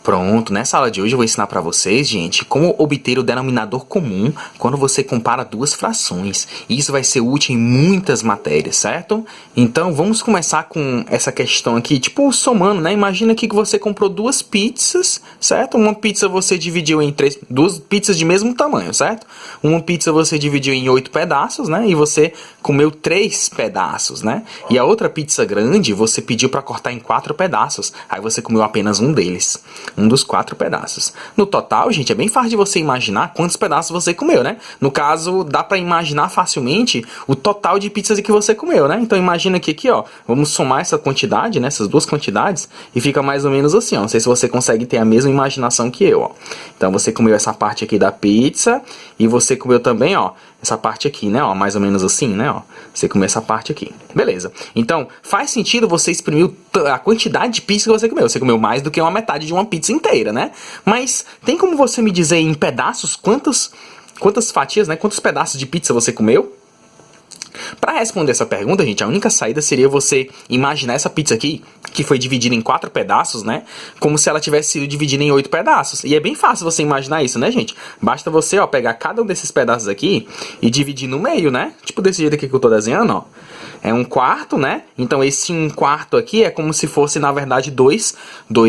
Pronto, nessa aula de hoje eu vou ensinar para vocês, gente, como obter o denominador comum quando você compara duas frações. Isso vai ser útil em muitas matérias, certo? Então vamos começar com essa questão aqui, tipo somando, né? Imagina aqui que você comprou duas pizzas, certo? Uma pizza você dividiu em duas pizzas de mesmo tamanho, certo? Uma pizza você dividiu em 8 pedaços, né? E você comeu 3 pedaços, né? E a outra pizza grande você pediu para cortar em 4 pedaços, aí você comeu apenas um deles. Um dos 4 pedaços. No total, gente, é bem fácil de você imaginar quantos pedaços você comeu, né? No caso, dá pra imaginar facilmente o total de pizzas que você comeu, né? Então imagina que aqui, ó, vamos somar essa quantidade, né? Essas duas quantidades, e fica mais ou menos assim, ó. Não sei se você consegue ter a mesma imaginação que eu, ó. Então você comeu essa parte aqui da pizza, e você comeu também, ó, essa parte aqui, né, ó, mais ou menos assim, né, ó. Você comeu essa parte aqui. Beleza. Então, faz sentido você exprimir a quantidade de pizza que você comeu. Você comeu mais do que uma metade de uma pizza inteira, né? Mas tem como você me dizer em pedaços quantas fatias, né, quantos pedaços de pizza você comeu? Para responder essa pergunta, gente, a única saída seria você imaginar essa pizza aqui, que foi dividida em 4 pedaços, né? Como se ela tivesse sido dividida em 8 pedaços. E é bem fácil você imaginar isso, né, gente? Basta você, ó, pegar cada um desses pedaços aqui e dividir no meio, né? Tipo desse jeito aqui que eu tô desenhando, ó. É 1/4, né? Então esse 1/4 aqui é como se fosse, na verdade, 2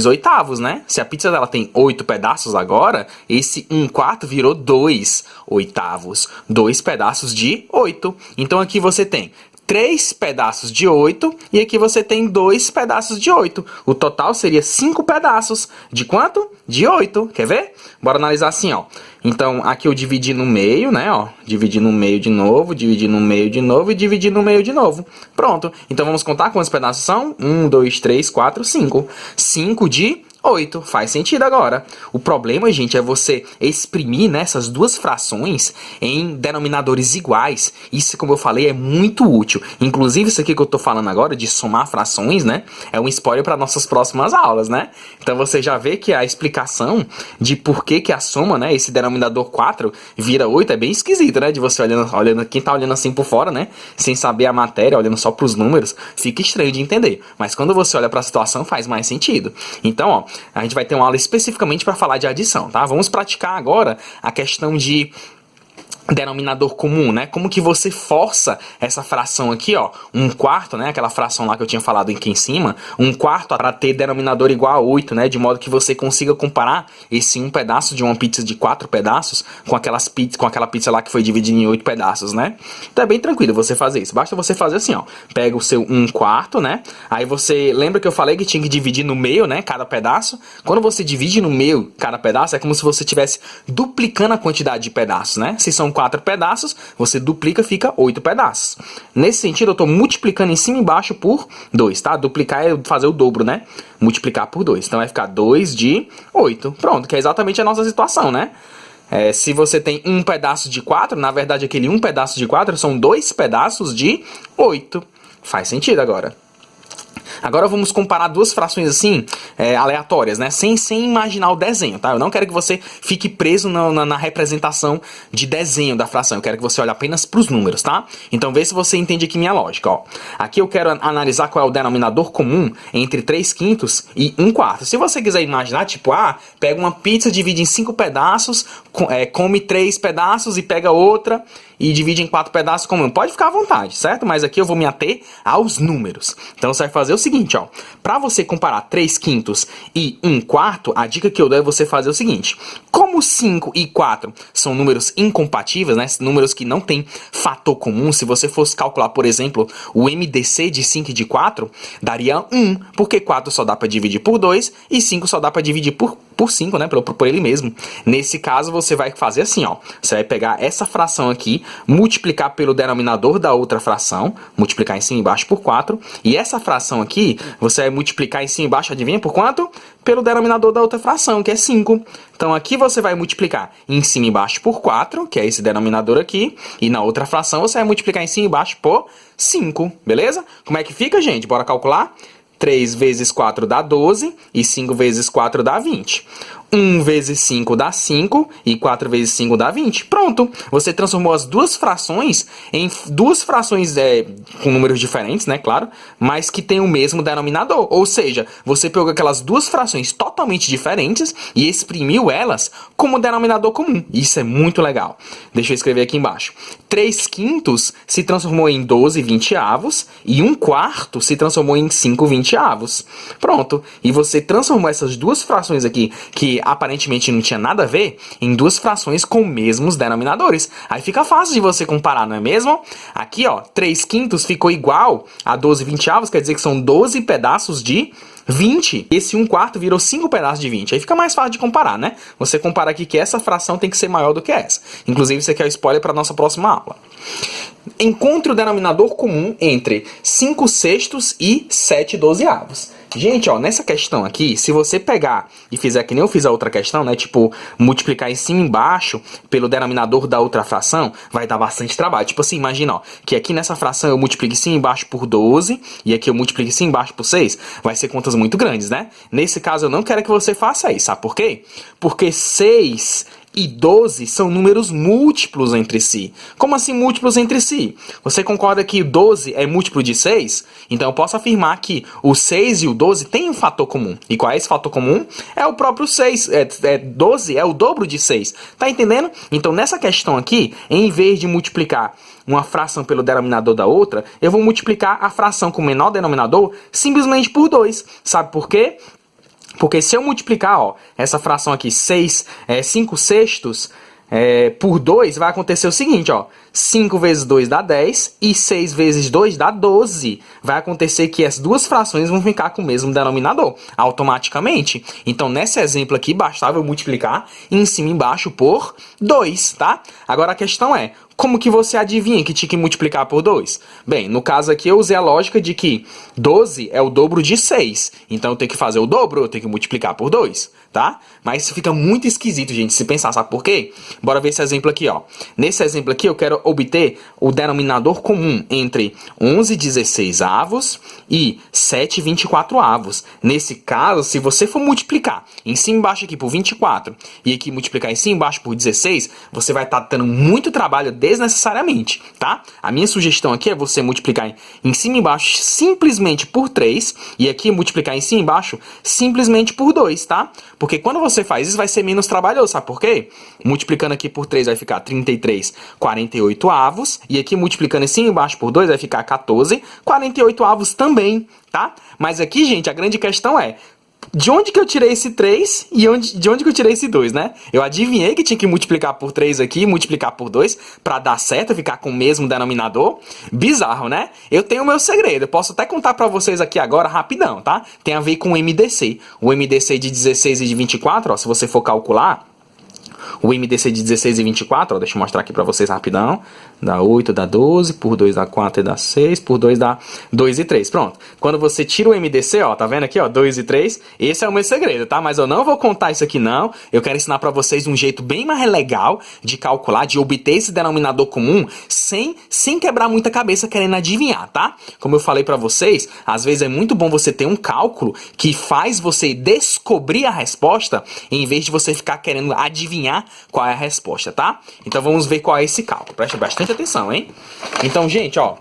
oitavos, né? Se a pizza dela tem 8 pedaços agora, esse 1/4 virou 2 oitavos. 2 pedaços de 8. Então aqui você tem 3 pedaços de 8 e aqui você tem 2 pedaços de 8. O total seria 5 pedaços. De quanto? De 8. Quer ver? Bora analisar assim, ó. Então, aqui eu dividi no meio, né, ó. Dividi no meio de novo, dividi no meio de novo e dividi no meio de novo. Pronto. Então, vamos contar quantos pedaços são? 1, 2, 3, 4, 5. 5 de 8. Faz sentido agora. O problema, gente, é você exprimir nessas duas frações em denominadores iguais. Isso, como eu falei, é muito útil. Inclusive, isso aqui que eu tô falando agora, de somar frações, né? É um spoiler para nossas próximas aulas, né? Então, você já vê que a explicação de por que a soma, né? Esse denominador 4 vira 8 é bem esquisito, né? De você olhando, quem tá olhando assim por fora, né? Sem saber a matéria, olhando só pros números, fica estranho de entender. Mas quando você olha para a situação, faz mais sentido. Então, ó, a gente vai ter uma aula especificamente para falar de adição, tá? Vamos praticar agora a questão de denominador comum, né? Como que você força essa fração aqui, ó, 1/4, né? Aquela fração lá que eu tinha falado aqui em cima, 1/4 para ter denominador igual a 8, né? De modo que você consiga comparar esse 1 pedaço de uma pizza de 4 pedaços com aquela pizza lá que foi dividida em 8 pedaços, né? Então é bem tranquilo você fazer isso. Basta você fazer assim, ó. Pega o seu 1/4, né? Aí você lembra que eu falei que tinha que dividir no meio, né? Cada pedaço. Quando você divide no meio cada pedaço, é como se você estivesse duplicando a quantidade de pedaços, né? Se são 4 pedaços, você duplica, fica 8 pedaços. Nesse sentido, eu estou multiplicando em cima e embaixo por 2, tá? Duplicar é fazer o dobro, né? Multiplicar por 2. Então vai ficar 2 de 8. Pronto, que é exatamente a nossa situação, né? Se você tem um pedaço de 4, na verdade aquele um pedaço de 4 são 2 pedaços de 8. Faz sentido agora. Agora vamos comparar duas frações assim, aleatórias, né? Sem imaginar o desenho, tá? Eu não quero que você fique preso na representação de desenho da fração. Eu quero que você olhe apenas para os números, tá? Então vê se você entende aqui minha lógica, ó. Aqui eu quero analisar qual é o denominador comum entre 3/5 e 1/4. Se você quiser imaginar, tipo, pega uma pizza, divide em 5 pedaços, come 3 pedaços e pega outra e divide em 4 pedaços comum. Pode ficar à vontade, certo? Mas aqui eu vou me ater aos números. Então você vai fazer o seguinte, ó. Para você comparar 3/5 e 1/4, a dica que eu dou é você fazer o seguinte. Como 5 e 4 são números incompatíveis, né? Números que não têm fator comum. Se você fosse calcular, por exemplo, o MDC de 5 e de 4, daria 1, porque 4 só dá para dividir por 2 e 5 só dá para dividir por 5, né? Por ele mesmo. Nesse caso, você vai fazer assim, ó. Você vai pegar essa fração aqui, multiplicar pelo denominador da outra fração, multiplicar em cima e embaixo por 4, e essa fração aqui, você vai multiplicar em cima e embaixo, adivinha por quanto? Pelo denominador da outra fração, que é 5. Então aqui você vai multiplicar em cima e embaixo por 4, que é esse denominador aqui, e na outra fração você vai multiplicar em cima e embaixo por 5, beleza? Como é que fica, gente? Bora calcular? 3 vezes 4 dá 12 e 5 vezes 4 dá 20. 1 vezes 5 dá 5 e 4 vezes 5 dá 20. Pronto! Você transformou as duas frações em duas frações com números diferentes, né? Claro, mas que tem o mesmo denominador. Ou seja, você pegou aquelas duas frações totalmente diferentes e exprimiu elas como denominador comum. Isso é muito legal. Deixa eu escrever aqui embaixo. 3 quintos se transformou em 12 vinteavos e 1 quarto se transformou em 5 vinteavos. Pronto. E você transformou essas duas frações aqui, que aparentemente não tinha nada a ver, em duas frações com mesmos denominadores. Aí fica fácil de você comparar, não é mesmo? Aqui, ó, 3 quintos ficou igual a 12 vinteavos, quer dizer que são 12 pedaços de 20. Esse 1 quarto virou 5 pedaços de 20. Aí fica mais fácil de comparar, né? Você compara aqui que essa fração tem que ser maior do que essa. Inclusive, isso aqui é o spoiler para a nossa próxima aula. Encontre o denominador comum entre 5 sextos e 7 dozeavos. Gente, ó, nessa questão aqui, se você pegar e fizer que nem eu fiz a outra questão, né? Tipo, multiplicar em cima e embaixo pelo denominador da outra fração, vai dar bastante trabalho. Tipo assim, imagina, ó, que aqui nessa fração eu multiplico em cima e embaixo por 12, e aqui eu multiplico em cima e embaixo por 6, vai ser contas muito grandes, né? Nesse caso, eu não quero que você faça isso, sabe por quê? Porque 6 e 12 são números múltiplos entre si. Como assim múltiplos entre si? Você concorda que 12 é múltiplo de 6? Então eu posso afirmar que o 6 e o 12 têm um fator comum. E qual é esse fator comum? É o próprio 6. 12 é o dobro de 6. Tá entendendo? Então nessa questão aqui, em vez de multiplicar uma fração pelo denominador da outra, eu vou multiplicar a fração com o menor denominador simplesmente por 2. Sabe por quê? Porque se eu multiplicar, ó, essa fração aqui, 5 sextos, por 2, vai acontecer o seguinte, ó. 5 vezes 2 dá 10 e 6 vezes 2 dá 12. Vai acontecer que as duas frações vão ficar com o mesmo denominador, automaticamente. Então, nesse exemplo aqui, bastava eu multiplicar em cima e embaixo por 2, tá? Agora, a questão é, como que você adivinha que tinha que multiplicar por 2? Bem, no caso aqui eu usei a lógica de que 12 é o dobro de 6. Então eu tenho que fazer o dobro, eu tenho que multiplicar por 2, tá? Mas isso fica muito esquisito, gente, se pensar, sabe por quê? Bora ver esse exemplo aqui, ó. Nesse exemplo aqui eu quero obter o denominador comum entre 11 16avos e 7 24avos. Nesse caso, se você for multiplicar em cima e embaixo aqui por 24 e aqui multiplicar em cima e embaixo por 16, você vai estar dando muito trabalho desnecessariamente, tá? A minha sugestão aqui é você multiplicar em cima e embaixo simplesmente por 3 e aqui multiplicar em cima e embaixo simplesmente por 2, tá? Porque quando você faz isso vai ser menos trabalhoso, sabe por quê? Multiplicando aqui por 3 vai ficar 33 48avos e aqui multiplicando em cima e embaixo por 2 vai ficar 14 48avos também, tá? Mas aqui, gente, a grande questão é de onde que eu tirei esse 3 e de onde que eu tirei esse 2, né? Eu adivinhei que tinha que multiplicar por 3 aqui e multiplicar por 2 para dar certo, ficar com o mesmo denominador. Bizarro, né? Eu tenho o meu segredo. Eu posso até contar para vocês aqui agora rapidão, tá? Tem a ver com o MDC. O MDC de 16 e de 24, ó, se você for calcular, o MDC de 16 e 24, ó, deixa eu mostrar aqui para vocês rapidão. Dá 8, dá 12, por 2 dá 4 e dá 6, por 2 dá 2 e 3. Pronto. Quando você tira o MDC, ó, tá vendo aqui, ó, 2 e 3, esse é o meu segredo, tá? Mas eu não vou contar isso aqui, não. Eu quero ensinar para vocês um jeito bem mais legal de calcular, de obter esse denominador comum sem quebrar muita cabeça querendo adivinhar, tá? Como eu falei para vocês, às vezes é muito bom você ter um cálculo que faz você descobrir a resposta em vez de você ficar querendo adivinhar qual é a resposta, tá? Então vamos ver qual é esse cálculo. Preste bastante atenção, hein? Então, gente, ó.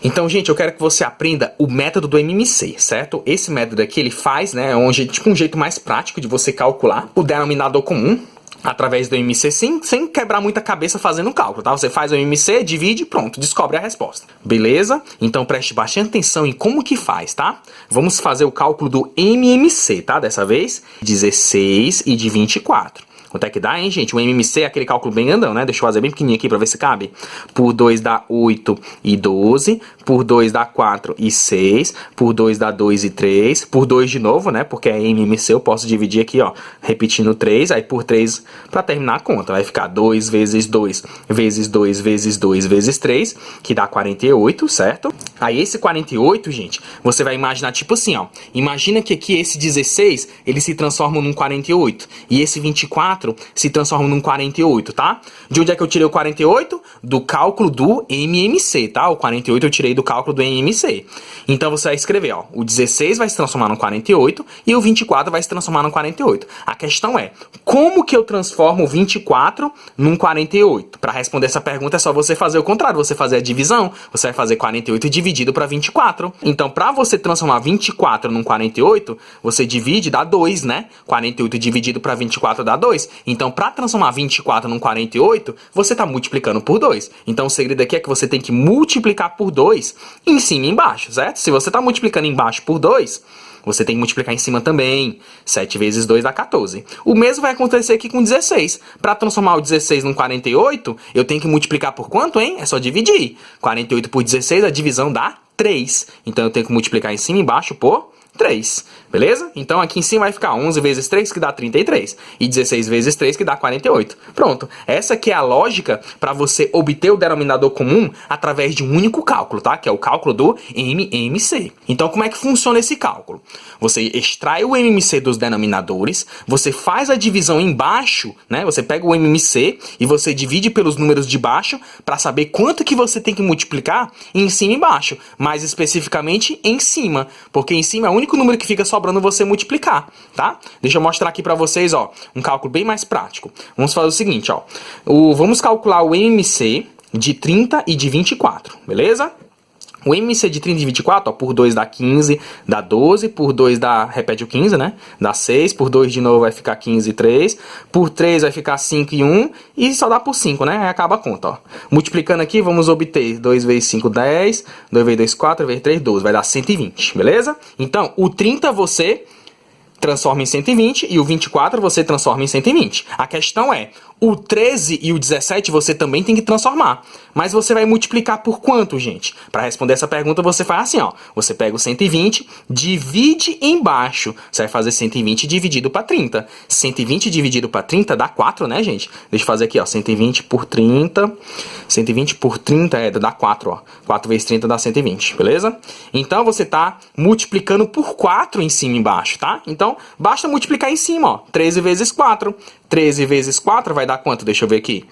Eu quero que você aprenda o método do MMC, certo? Esse método aqui, ele faz, né, um jeito mais prático de você calcular o denominador comum através do MMC sem quebrar muita cabeça fazendo o cálculo, tá? Você faz o MMC, divide e pronto, descobre a resposta. Beleza? Então preste bastante atenção em como que faz, tá? Vamos fazer o cálculo do MMC, tá? Dessa vez, 16 e de 24. Quanto é que dá, hein, gente? O MMC é aquele cálculo bem grandão, né? Deixa eu fazer bem pequenininho aqui pra ver se cabe. Por 2 dá 8 e 12. Por 2 dá 4 e 6. Por 2 dá 2 e 3. Por 2 de novo, né? Porque é MMC, eu posso dividir aqui, ó. Repetindo 3. Aí por 3, pra terminar a conta, vai ficar 2 vezes 2 vezes 2 vezes 2 vezes 3. Que dá 48, certo? Aí esse 48, gente, você vai imaginar tipo assim, ó. Imagina que aqui esse 16, ele se transforma num 48. E esse 24 24 se transforma num 48, tá? De onde é que eu tirei o 48? Do cálculo do MMC, tá? O 48 eu tirei do cálculo do MMC. Então você vai escrever, ó, o 16 vai se transformar num 48 e o 24 vai se transformar num 48. A questão é, como que eu transformo o 24 num 48? Para responder essa pergunta é só você fazer o contrário, você fazer a divisão. Você vai fazer 48 dividido para 24. Então, para você transformar 24 num 48, você divide, dá 2, né? 48 dividido para 24 dá 2. Então, para transformar 24 num 48, você está multiplicando por 2. Então, o segredo aqui é que você tem que multiplicar por 2 em cima e embaixo, certo? Se você está multiplicando embaixo por 2, você tem que multiplicar em cima também. 7 vezes 2 dá 14. O mesmo vai acontecer aqui com 16. Para transformar o 16 num 48, eu tenho que multiplicar por quanto, hein? É só dividir. 48 por 16, a divisão dá 3. Então, eu tenho que multiplicar em cima e embaixo por 3, beleza? Então aqui em cima vai ficar 11 vezes 3, que dá 33, e 16 vezes 3, que dá 48. Pronto, essa que é a lógica para você obter o denominador comum através de um único cálculo, tá? Que é o cálculo do MMC. Então como é que funciona esse cálculo? Você extrai o MMC dos denominadores, você faz a divisão embaixo, né? Você pega o MMC e você divide pelos números de baixo para saber quanto que você tem que multiplicar em cima e embaixo, mais especificamente em cima, porque em cima é o único número que fica sobrando você multiplicar, tá? Deixa eu mostrar aqui para vocês, ó, um cálculo bem mais prático. Vamos fazer o seguinte, ó. Vamos calcular o MMC de 30 e de 24, beleza? O MMC de 30 e 24, ó, por 2 dá 15, dá 12, por 2 dá, repete o 15, né? Dá 6, por 2 de novo vai ficar 15 e 3, por 3 vai ficar 5 e 1, e só dá por 5, né? Aí acaba a conta, ó. Multiplicando aqui, vamos obter 2 vezes 5, 10, 2 vezes 2, 4, 2 vezes 3, 12, vai dar 120, beleza? Então, o 30 você transforma em 120 e o 24 você transforma em 120. A questão é, o 13 e o 17 você também tem que transformar. Mas você vai multiplicar por quanto, gente? Para responder essa pergunta você faz assim, ó. Você pega o 120, divide embaixo. Você vai fazer 120 dividido para 30. 120 dividido para 30 dá 4, né, gente? Deixa eu fazer aqui, ó. 120 por 30. 120 por 30 dá 4, ó. 4 vezes 30 dá 120, beleza? Então você tá multiplicando por 4 em cima e embaixo, tá? Então basta multiplicar em cima, ó. 13 vezes 4. 13 vezes 4 vai dar quanto? Deixa eu ver aqui.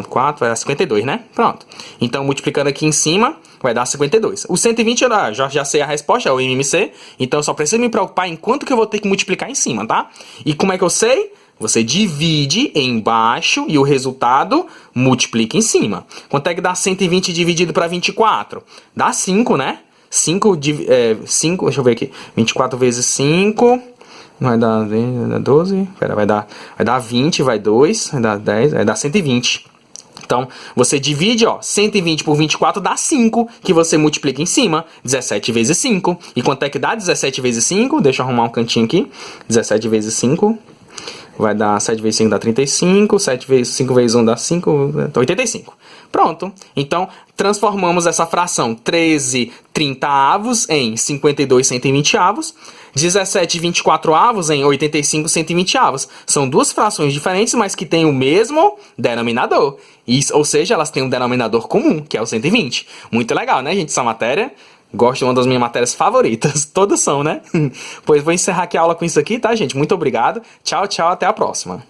4 vai dar 52, né? Pronto. Então, multiplicando aqui em cima, vai dar 52. O 120, eu já sei a resposta, é o MMC. Então, eu só preciso me preocupar em quanto que eu vou ter que multiplicar em cima, tá? E como é que eu sei? Você divide embaixo e o resultado multiplica em cima. Quanto é que dá 120 dividido para 24? Dá 5, né? 5, deixa eu ver aqui. 24 vezes 5... vai dar 12, pera, vai dar 20, vai 2, vai dar 10, vai dar 120. Então, você divide, ó, 120 por 24 dá 5, que você multiplica em cima, 17 vezes 5. E quanto é que dá 17 vezes 5? Deixa eu arrumar um cantinho aqui. 17 vezes 5 vai dar 7 vezes 5 dá 35, 7 vezes 5 vezes 1 dá 5, 85. Pronto. Então, transformamos essa fração 13 30avos em 52 120avos, 17 24avos em 85 120avos. São duas frações diferentes, mas que têm o mesmo denominador. Isso, ou seja, elas têm um denominador comum, que é o 120. Muito legal, né, gente, essa matéria? Gosto de uma das minhas matérias favoritas. Todas são, né? Pois vou encerrar aqui a aula com isso aqui, tá, gente? Muito obrigado. Tchau, tchau. Até a próxima.